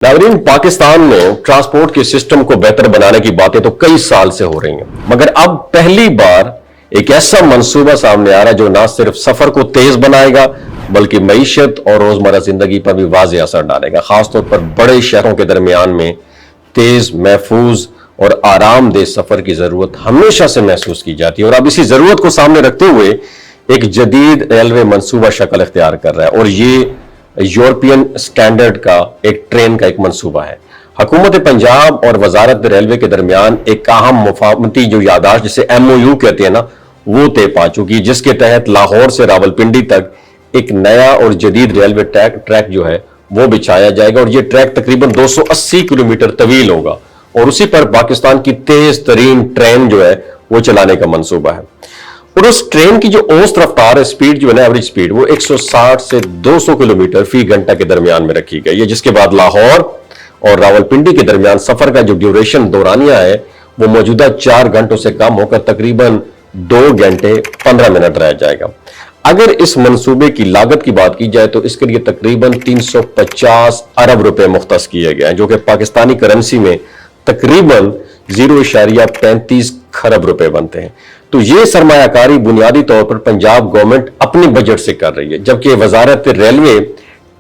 नाज़रीन, पाकिस्तान में ट्रांसपोर्ट के सिस्टम को बेहतर बनाने की बातें तो कई साल से हो रही हैं, मगर अब पहली बार एक ऐसा मंसूबा सामने आ रहा है जो ना सिर्फ सफर को तेज बनाएगा बल्कि मईशत और रोजमर्रा जिंदगी पर भी वाज़ेह असर डालेगा। खासतौर पर बड़े शहरों के दरमियान में तेज, महफूज और आरामदेह सफर की जरूरत हमेशा से महसूस की जाती है और अब इसी जरूरत को सामने रखते हुए एक जदीद रेलवे मंसूबा शक्ल इख्तियार कर रहा है और ये यूरोपियन स्टैंडर्ड का एक ट्रेन का एक मंसूबा है। हुकूमत पंजाब और वजारत रेलवे के दरमियान एक अहम मुफाहमती जो यादाश्त जिसे MOU कहते हैं ना, वो तय पा चुकी, जिसके तहत लाहौर से रावलपिंडी तक एक नया और जदीद रेलवे ट्रैक जो है वो बिछाया जाएगा और ये ट्रैक तकरीबन 280 किलोमीटर तवील होगा और उसी पर पाकिस्तान की तेज तरीन ट्रेन जो है वो चलाने का मंसूबा है। और उस ट्रेन की जो औसत रफ्तार है, स्पीड जो है ना, एवरेज स्पीड, वो 160 से 200 किलोमीटर फी घंटा के दरमियान में रखी गई है, जिसके बाद लाहौर और रावलपिंडी के दरमियान सफर का जो ड्यूरेशन दौरानिया है वो मौजूदा 4 घंटों से कम होकर तकरीबन 2 घंटे 15 मिनट रह जाएगा। अगर इस मंसूबे की लागत की बात की जाए तो इसके लिए तकरीबन 350 अरब रुपए मुख्तस किए गए हैं, जो कि पाकिस्तानी करेंसी में तकरीबन 0.35 खरब रुपए बनते हैं। तो ये सरमायाकारी बुनियादी तौर पर पंजाब गवर्नमेंट अपने बजट से कर रही है, जबकि वजारत रेलवे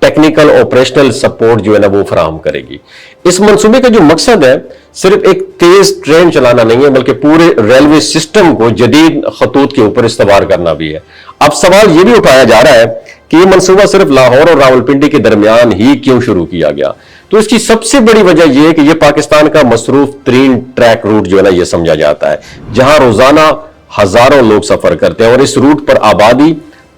टेक्निकल ऑपरेशनल सपोर्ट जो है ना वो फराहम करेगी। इस मंसूबे का जो मकसद है सिर्फ एक तेज ट्रेन चलाना नहीं है, बल्कि पूरे रेलवे सिस्टम को जदीद खतूत के ऊपर इस्तेमाल करना भी है। अब सवाल यह भी उठाया जा रहा है कि यह मंसूबा सिर्फ लाहौर और रावलपिंडी के दरमियान ही क्यों शुरू किया गया। तो इसकी सबसे बड़ी वजह यह है कि यह पाकिस्तान का मसरूफ तरीन ट्रैक रूट जो है ना, यह समझा जाता है, जहां रोजाना हजारों लोग सफर करते हैं और इस रूट पर आबादी,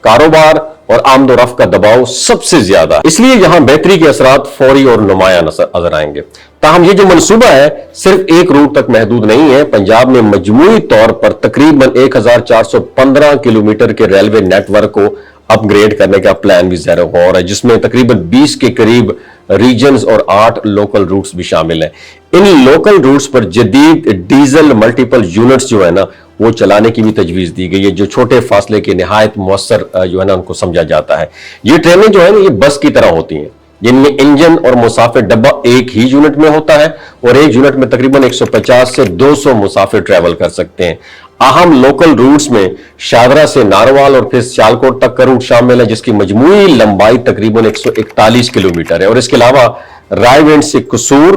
कारोबार और आमदोरफ्त का दबाव सबसे ज्यादा, इसलिए यहां बेहतरी के असरात फौरी और नुमाया नजर आएंगे। ताहम ये जो मंसूबा है सिर्फ एक रूट तक महदूद नहीं है। पंजाब में मजमूई तौर पर तकरीबन 1415 किलोमीटर के रेलवे नेटवर्क को अपग्रेड करने का प्लान भी ज़ेर गौर है, जिसमें तकरीबन 20 के करीब रीजन्स और 8 लोकल रूट्स भी शामिल हैं। इन लोकल रूट्स पर जदीद डीजल मल्टीपल यूनिट्स जो है ना वो चलाने की भी तजवीज दी गई है, जो छोटे फासले के निहायत मुअस्सर जो है ना उनको समझा जाता है। ये ट्रेनें जो है ना ये बस की तरह होती हैं, जिनमें इंजन और मुसाफिर डब्बा एक ही यूनिट में होता है और एक यूनिट में तकरीबन 150 से 200 मुसाफिर ट्रैवल कर सकते हैं। अहम लोकल रूट्स में शादरा से नारवाल और फिर सियालकोट तक का रूट शामिल है, जिसकी मजमूई लंबाई तकरीबन 141 किलोमीटर है और इसके अलावा रायविंड से कसूर,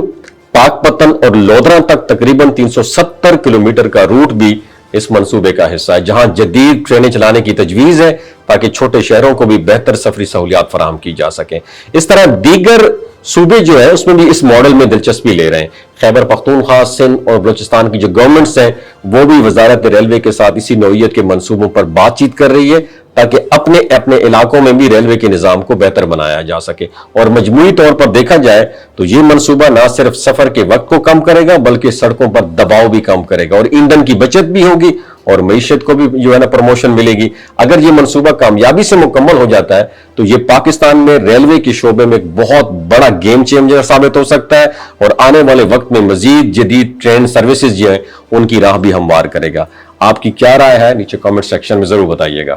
पाकपतन और लोधरा तक तकरीबन 370 किलोमीटर का रूट भी इस मंसूबे का हिस्सा है, जहां जदीद ट्रेनें चलाने की तजवीज है ताकि छोटे शहरों को भी बेहतर सफरी सहूलियात फराहम की जा सके। इस तरह दीगर सूबे जो है उसमें भी इस मॉडल में दिलचस्पी ले रहे हैं। खैबर पख्तूनख्वा, सिंध और बलूचिस्तान की जो गवर्नमेंट्स हैं वो भी वजारत रेलवे के साथ इसी नौइयत के मंसूबों पर बातचीत कर रही है ताकि अपने अपने इलाकों में भी रेलवे के निजाम को बेहतर बनाया जा सके। और मजमूई तौर पर देखा जाए तो ये मंसूबा ना सिर्फ सफर के वक्त को कम करेगा बल्कि सड़कों पर दबाव भी कम करेगा और ईंधन की बचत भी होगी और मईशत को भी जो है ना प्रमोशन मिलेगी। अगर ये मंसूबा कामयाबी से मुकम्मल हो जाता है तो ये पाकिस्तान में रेलवे के शोबे में एक बहुत बड़ा गेम चेंजर साबित हो सकता है और आने वाले वक्त में मजीद जदीद ट्रेन सर्विसेज जो है उनकी राह भी हमवार करेगा। आपकी क्या राय है नीचे कमेंट सेक्शन में जरूर बताइएगा।